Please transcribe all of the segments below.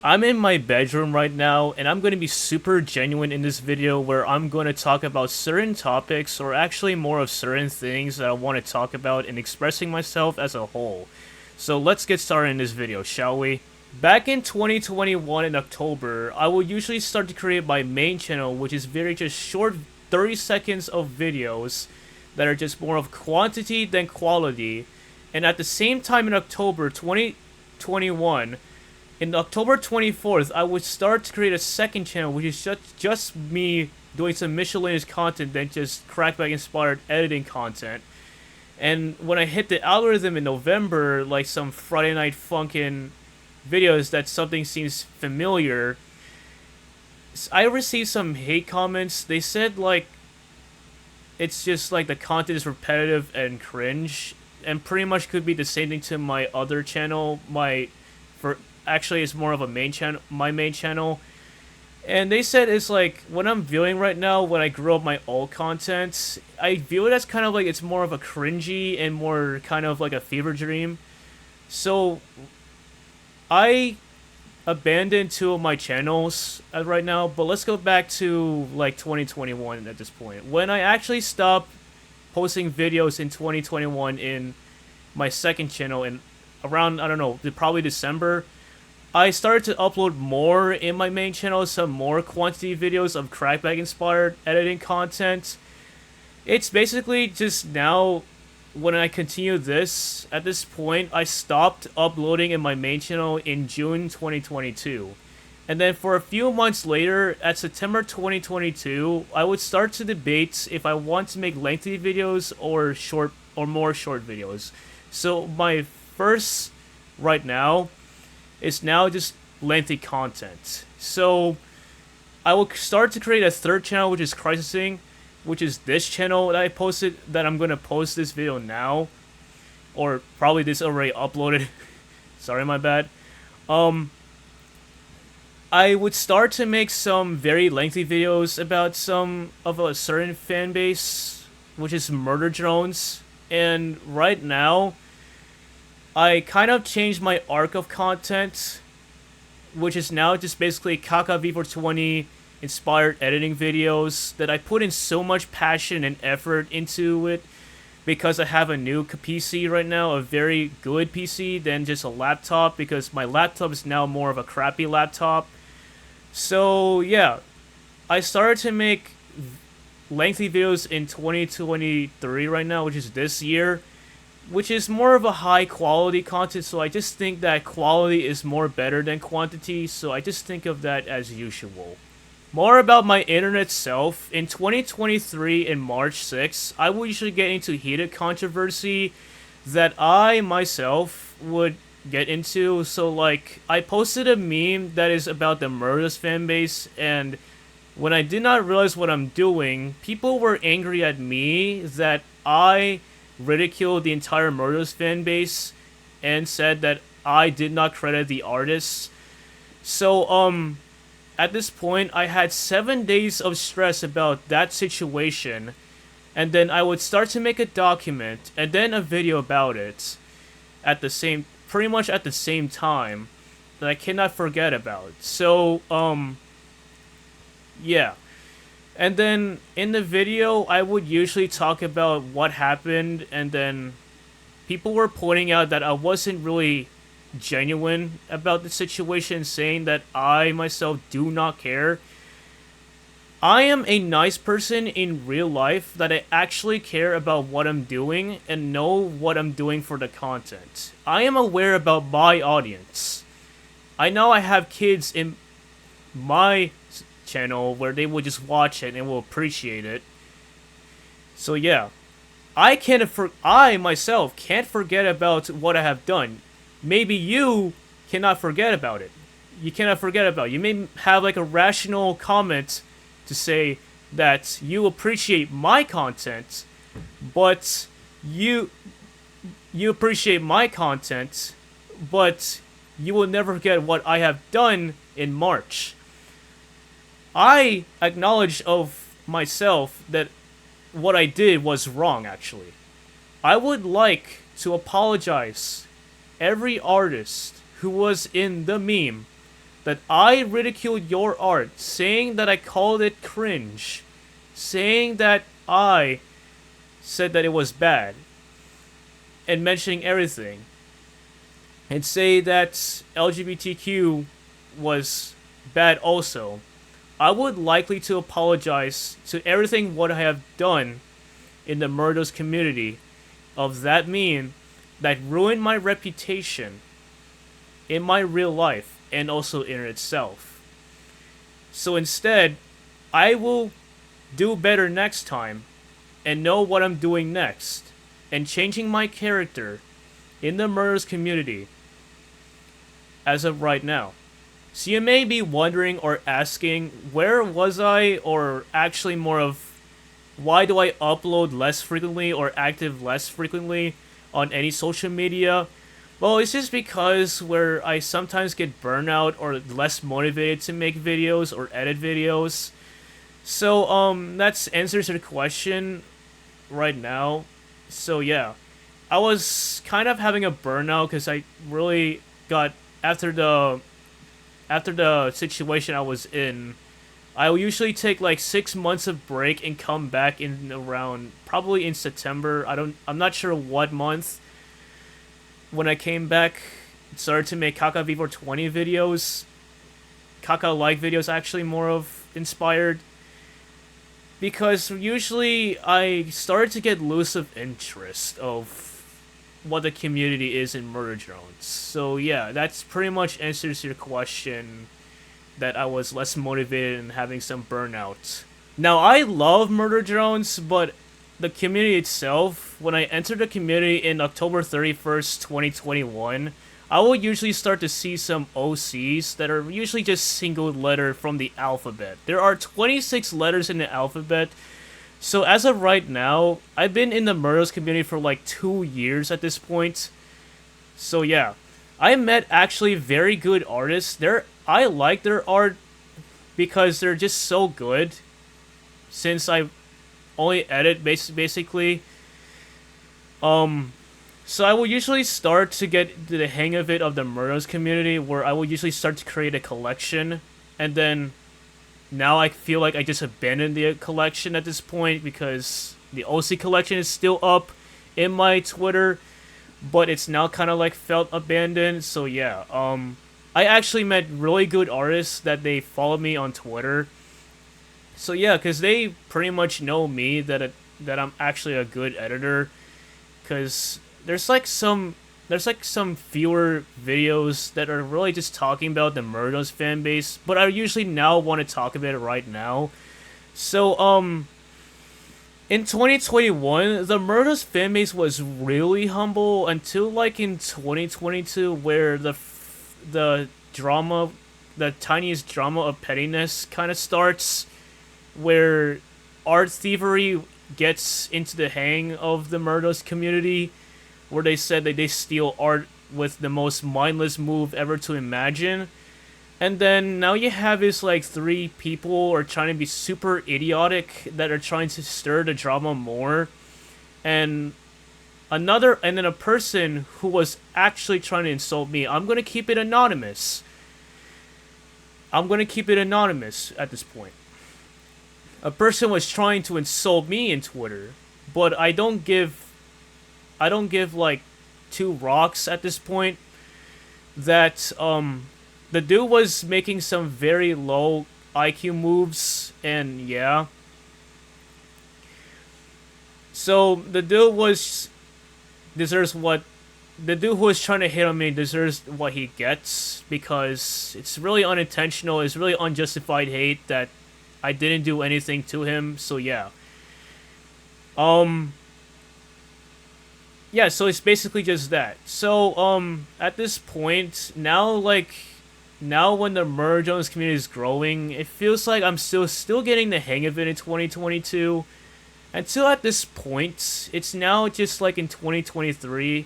I'm in my bedroom right now, and I'm going to be super genuine in this video where I'm going to talk about certain topics, or actually more of certain things that I want to talk about and expressing myself as a whole. So let's get started in this video, shall we? Back in 2021 in October, I will usually start to create my main channel, which is very just short 30 seconds of videos that are just more of quantity than quality. And at the same time in October 2021, in October 24th, I would start to create a second channel, which is just me doing some miscellaneous content than just crackback-inspired editing content. And when I hit the algorithm in November, like some Friday Night Funkin' videos that something seems familiar, I received some hate comments. They said, like, it's just like the content is repetitive and cringe, and pretty much could be the same thing to my other channel, for actually it's more of a main channel, my main channel. And they said it's like when I'm viewing right now, when I grew up my old content, I view it as kind of like it's more of a cringy and more kind of like a fever dream. So I abandoned two of my channels right now, but let's go back to like 2021 at this point. When I actually stopped posting videos in 2021 in my second channel in around, I don't know, probably December, I started to upload more in my main channel, some more quantity videos of crackback inspired editing content. It's basically just now, when I continue this, at this point, I stopped uploading in my main channel in June 2022. And then for a few months later, at September 2022, I would start to debate if I want to make lengthy videos or more short videos. So my first right now is now just lengthy content. So I will start to create a third channel, which is Crisising, which is this channel that I posted, that I'm going to post this video now. Or probably this already uploaded. Sorry, my bad. I would start to make some very lengthy videos about some of a certain fan base, which is Murder Drones. And right now, I kind of changed my arc of content, which is now just basically Kaka V420 inspired editing videos that I put in so much passion and effort into it because I have a new PC right now, a very good PC than just a laptop, because my laptop is now more of a crappy laptop. So yeah, I started to make lengthy videos in 2023 right now, which is this year, which is more of a high quality content. So I just think that quality is more better than quantity, so I just think of that as usual. More about my internet self. In 2023, in March 6th, I will usually get into heated controversy that I myself would get into. So like, I posted a meme that is about the Murder's fanbase, and when I did not realize what I'm doing, people were angry at me that I ridiculed the entire Murder's fan base and said that I did not credit the artists. So, at this point, I had 7 days of stress about that situation, and then I would start to make a document and then a video about it pretty much at the same time, that I cannot forget about. So, yeah. And then in the video, I would usually talk about what happened, and then people were pointing out that I wasn't really genuine about the situation, saying that I myself do not care. I am a nice person in real life, that I actually care about what I'm doing and know what I'm doing for the content. I am aware about my audience. I know I have kids in my channel where they will just watch it and will appreciate it. So yeah, I myself can't forget about what I have done. Maybe you cannot forget about it. You cannot forget about it. You may have like a rational comment to say that you appreciate my content, but you appreciate my content, but you will never forget what I have done in March. I acknowledge of myself that what I did was wrong, actually. I would like to apologize every artist who was in the meme that I ridiculed your art, saying that I called it cringe, saying that I said that it was bad, and mentioning everything, and say that LGBTQ was bad also, I would likely to apologize to everything what I have done in the Murdos community of that meme that ruined my reputation in my real life and also in itself. So instead, I will do better next time and know what I'm doing next and changing my character in the Murdos community as of right now. So you may be wondering or asking, where was I, or actually more of, why do I upload less frequently or active less frequently on any social media? Well, it's just because where I sometimes get burnout or less motivated to make videos or edit videos. So, that's answers to the question right now. So, yeah. I was kind of having a burnout because I really got, after the situation I was in, I will usually take like 6 months of break and come back in around, probably in September. I'm not sure what month. When I came back, started to make Kaka Vivo 20 videos. Kaka-like videos actually more of inspired. Because usually I started to get loose of interest of what the community is in Murder Drones. So yeah, that's pretty much answers your question that I was less motivated and having some burnout. Now, I love Murder Drones, but the community itself, when I entered the community in October 31st, 2021, I will usually start to see some OCs that are usually just single letter from the alphabet. There are 26 letters in the alphabet, so as of right now, I've been in the Murdos community for like 2 years at this point. So yeah, I met actually very good artists. I like their art because they're just so good. Since I only edit basically, so I will usually start to get the hang of it of the Murdos community, where I will usually start to create a collection, and then now I feel like I just abandoned the collection at this point because the OC collection is still up in my Twitter, but it's now kind of like felt abandoned. So yeah, I actually met really good artists that they follow me on Twitter. So yeah, because they pretty much know me that I'm actually a good editor. Because there's like some fewer videos that are really just talking about the Murdos fan base, but I usually now want to talk about it right now. So in 2021, the Murdos fan base was really humble until like in 2022, where the drama, the tiniest drama of pettiness kind of starts, where art thievery gets into the hang of the Murdos community, where they said that they steal art with the most mindless move ever to imagine. And then now you have this like 3 people are trying to be super idiotic that are trying to stir the drama more. And then a person who was actually trying to insult me. I'm going to keep it anonymous. at this point. A person was trying to insult me in Twitter, but I don't give like 2 rocks at this point that the dude was making some very low IQ moves, and yeah. So the dude who was trying to hit on me deserves what he gets, because it's really unintentional, it's really unjustified hate that I didn't do anything to him. So yeah. Yeah, so it's basically just that. So at this point, now when the Murder Jones community is growing, it feels like I'm still getting the hang of it in 2022. Until at this point, it's now just like in 2023,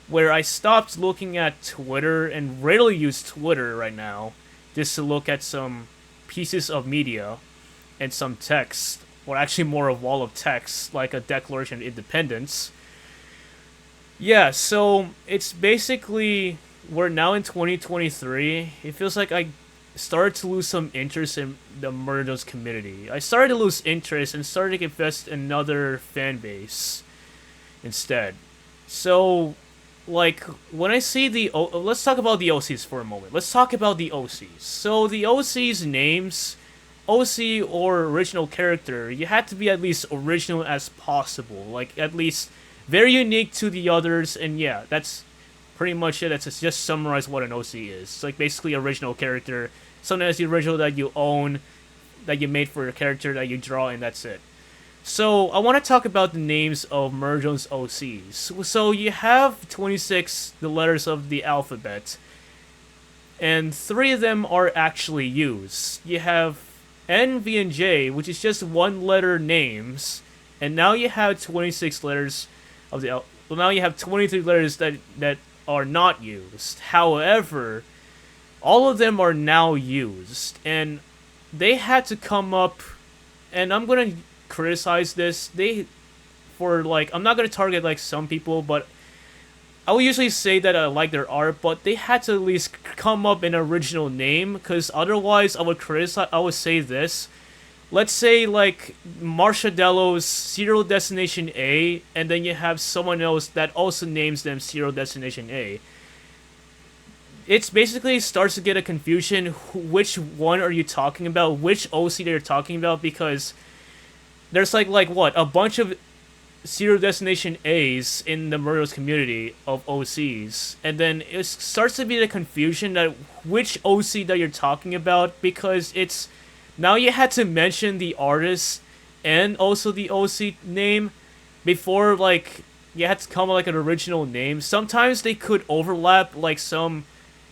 where I stopped looking at Twitter and rarely use Twitter right now, just to look at some pieces of media and some text, or actually more a wall of text, like a Declaration of Independence. Yeah, so it's basically, we're now in 2023. It feels like I started to lose some interest in the Murder's community. I started to lose interest and started to invest in another fan base instead. So, like, when I see let's talk about the OCs for a moment. Let's talk about the OCs. So, the OCs' names, OC or original character, you had to be at least original as possible. Like, at least very unique to the others, and yeah, that's pretty much it. That's just summarize what an OC is. It's like basically original character, something that's the original that you own, that you made for your character that you draw, and that's it. So I want to talk about the names of Merjone's OCs. So you have 26 the letters of the alphabet, and 3 of them are actually used. You have N, V, and J, which is just one letter names, and now you have 26 letters of the well, now you have 23 letters that are not used. However, all of them are now used, and they had to come up, and I'm gonna criticize this. I'm not gonna target like some people, but I would usually say that I like their art, but they had to at least come up an original name, because otherwise I would say this. Let's say like Marshadello's Serial Destination A, and then you have someone else that also names them Serial Destination A. It's basically starts to get a confusion. Which one are you talking about? Which OC they're talking about? Because there's like what, a bunch of Serial Destination A's in the Murderous community of OCs, and then it starts to be the confusion that which OC that you're talking about, because it's now you had to mention the artist and also the OC name before, like, you had to come up like an original name. Sometimes they could overlap like some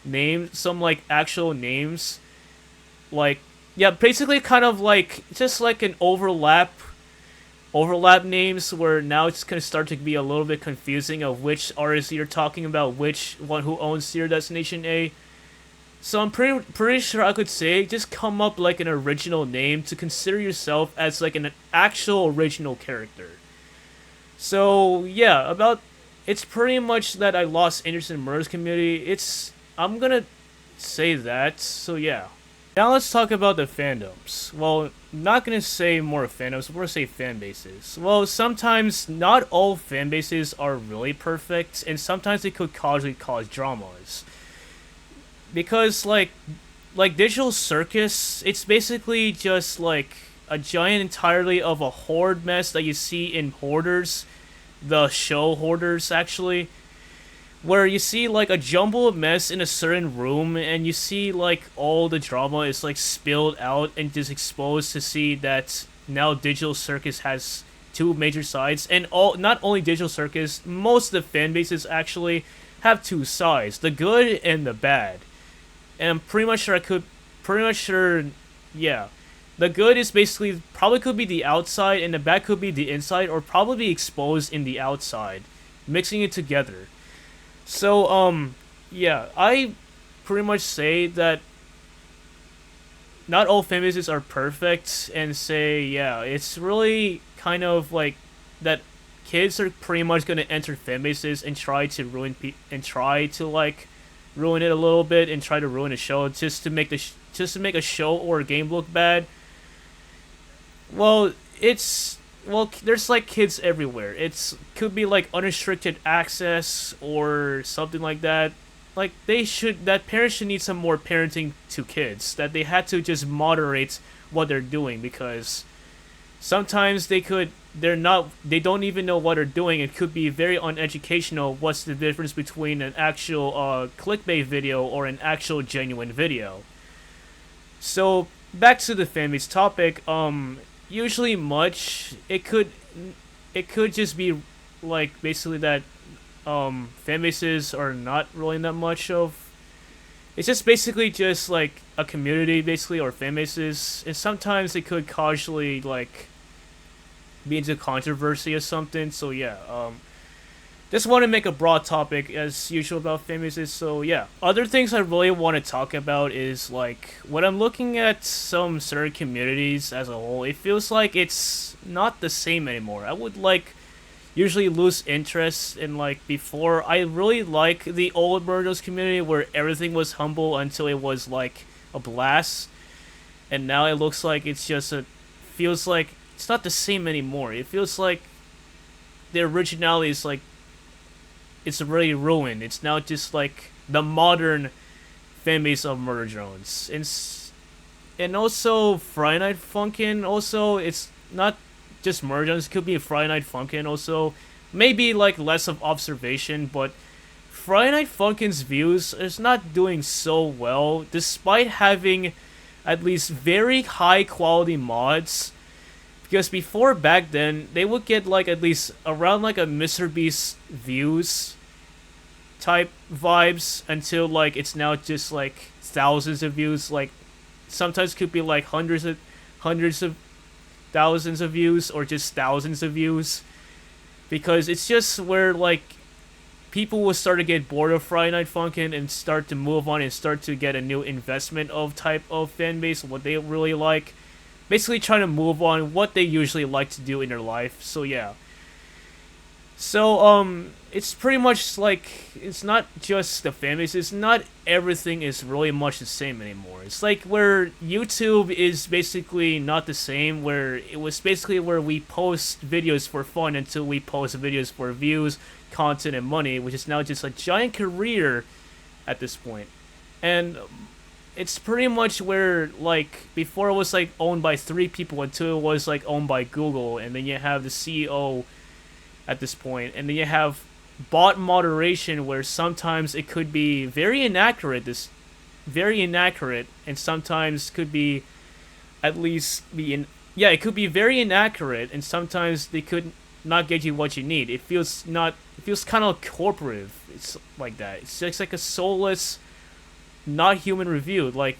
names, some like actual names, like, yeah, basically kind of like just like an overlap names, where now it's gonna start to be a little bit confusing of which artist you're talking about, which one who owns Serial Destination A. So I'm pretty sure I could say just come up like an original name to consider yourself as like an actual original character. So yeah, it's pretty much that I lost interest in Murder's community. I'm gonna say that. So yeah. Now let's talk about the fandoms. Well, not gonna say more fandoms, we're gonna say fan bases. Well, sometimes not all fan bases are really perfect, and sometimes they could cause dramas. Because like Digital Circus, it's basically just like a giant entirely of a horde mess that you see in Hoarders, the show Hoarders actually, where you see like a jumble of mess in a certain room, and you see like all the drama is like spilled out and just exposed to see that now Digital Circus has 2 major sides, and not only Digital Circus, most of the fan bases actually have 2 sides, the good and the bad. And I'm pretty much sure, yeah. The good is basically, probably could be the outside, and the bad could be the inside, or probably be exposed in the outside, mixing it together. So, yeah, I pretty much say that not all fan bases are perfect, and say, yeah, it's really kind of like that kids are pretty much gonna enter fan bases and try to ruin ruin it a little bit, and try to ruin a show just to make a show or a game look bad. Well, there's like kids everywhere. Could be like unrestricted access or something like that. Like that parents should need some more parenting to kids, that they had to just moderate what they're doing, because sometimes they don't even know what they're doing. It could be very uneducational. What's the difference between an actual clickbait video or an actual genuine video? So back to the fanbase topic. Usually it could just be like basically that fan bases are not really that much of. It's just basically just like a community basically, or fan bases, and sometimes it could casually like be into controversy or something. So yeah, just want to make a broad topic as usual about fan bases. So yeah, other things I really want to talk about is like when I'm looking at some certain communities as a whole, it feels like it's not the same anymore. I would like usually lose interest in, like, before. I really like the old Murderous community where everything was humble until it was like a blast, and now it looks like it's just feels like it's not the same anymore. It feels like the originality is like it's already ruined. It's now just like the modern fan base of Murder Drones. And also Friday Night Funkin'. Also, it's not just Murder Drones. It could be Friday Night Funkin'. Also, maybe like less of observation, but Friday Night Funkin's views is not doing so well, despite having at least very high quality mods. Because before, back then, they would get like at least around like a MrBeast views type vibes, until like it's now just like thousands of views. Like sometimes could be like hundreds of thousands of views, or just thousands of views, because it's just where like people will start to get bored of Friday Night Funkin' and start to move on and start to get a new investment of type of fan base, what they really like. Basically trying to move on what they usually like to do in their life. So yeah. So it's pretty much like, it's not just the fan base, it's not everything is really much the same anymore. It's like where YouTube is basically not the same, where it was basically where we post videos for fun until we post videos for views, content, and money, which is now just a giant career at this point. And it's pretty much where, like, before it was like owned by 3 people until it was like owned by Google, and then you have the CEO at this point, and then you have bot moderation, where sometimes it could be very inaccurate, and sometimes could be at least it could be very inaccurate, and sometimes they could not get you what you need. It feels kind of corporative. It's like that. It's just like a soulless, not human review. Like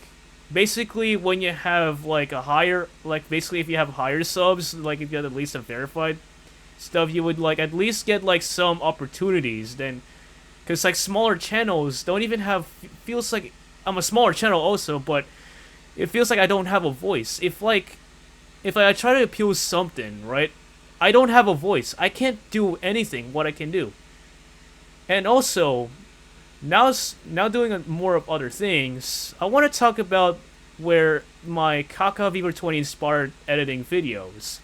basically when you have like a higher, like basically if you have higher subs, like if you have at least a verified stuff, you would like at least get like some opportunities. Then because like smaller channels don't even have, feels like I'm a smaller channel also, but it feels like I don't have a voice. If I try to appeal something, right, I don't have a voice. I can't do anything what I can do. And also, now doing more of other things, I want to talk about where my Kaka Viver 20 inspired editing videos.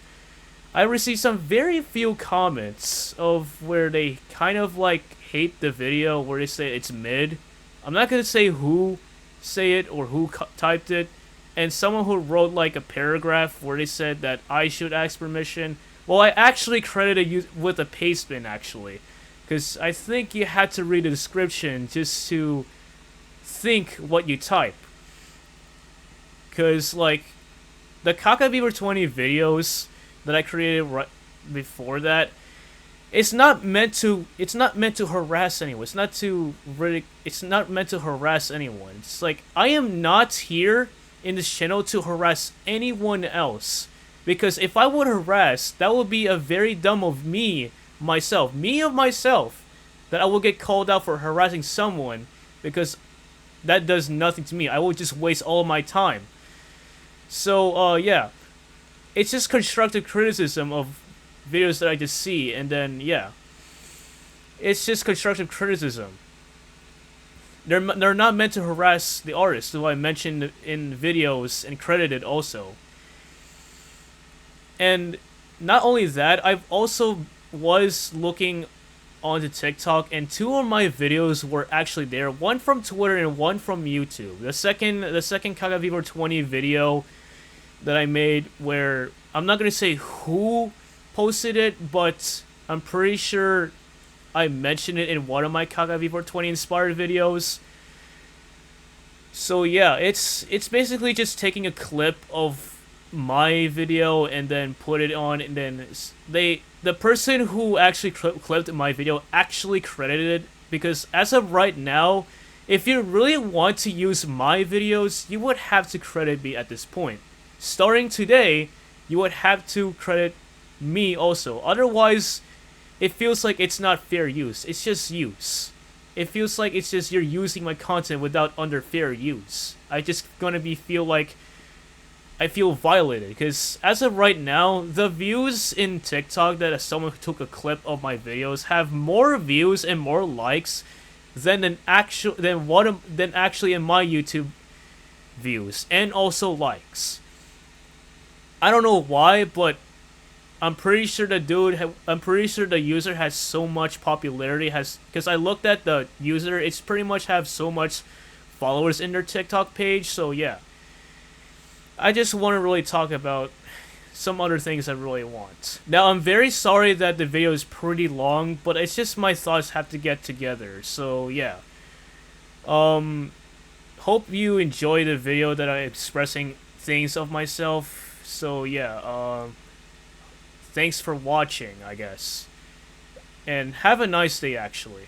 I received some very few comments of where they kind of like hate the video, where they say it's mid. I'm not going to say who say it or who typed it. And someone who wrote like a paragraph where they said that I should ask permission. Well, I actually credited you with a paste bin, actually. Because I think you had to read the description just to think what you type. Because, like, the Kaka Beaver 20 videos that I created right before that, it's not meant to harass anyone. It's not meant to harass anyone. It's like, I am not here in this channel to harass anyone else. Because if I would harass, that would be a very dumb of myself, that I will get called out for harassing someone, because that does nothing to me. I will just waste all my time. So, yeah. It's just constructive criticism of videos that I just see, and then, yeah. It's just constructive criticism. They're not meant to harass the artist, who I mentioned in videos and credited also. And not only that, I've also was looking onto TikTok, and 2 of my videos were actually there. One from Twitter and one from YouTube. The second Kagavivo 20 video that I made, where I'm not gonna say who posted it, but I'm pretty sure I mentioned it in one of my Kagavivo 20 inspired videos. So yeah, it's basically just taking a clip of my video and then put it on, and then the person who actually clipped my video actually credited it, because as of right now, if you really want to use my videos, you would have to credit me at this point. Starting today, you would have to credit me also. Otherwise, it feels like it's not fair use. It's just use. It feels like it's just you're using my content without under fair use. I just gonna feel like I feel violated, because as of right now, the views in TikTok that someone took a clip of my videos have more views and more likes than actually in my YouTube views and also likes. I don't know why, but I'm pretty sure I'm pretty sure the user has so much popularity. Because I looked at the user, it's pretty much have so much followers in their TikTok page. So yeah, I just want to really talk about some other things I really want. Now, I'm very sorry that the video is pretty long, but it's just my thoughts have to get together. So yeah, um, hope you enjoy the video that I'm expressing things of myself. So yeah, thanks for watching, I guess. And have a nice day, actually.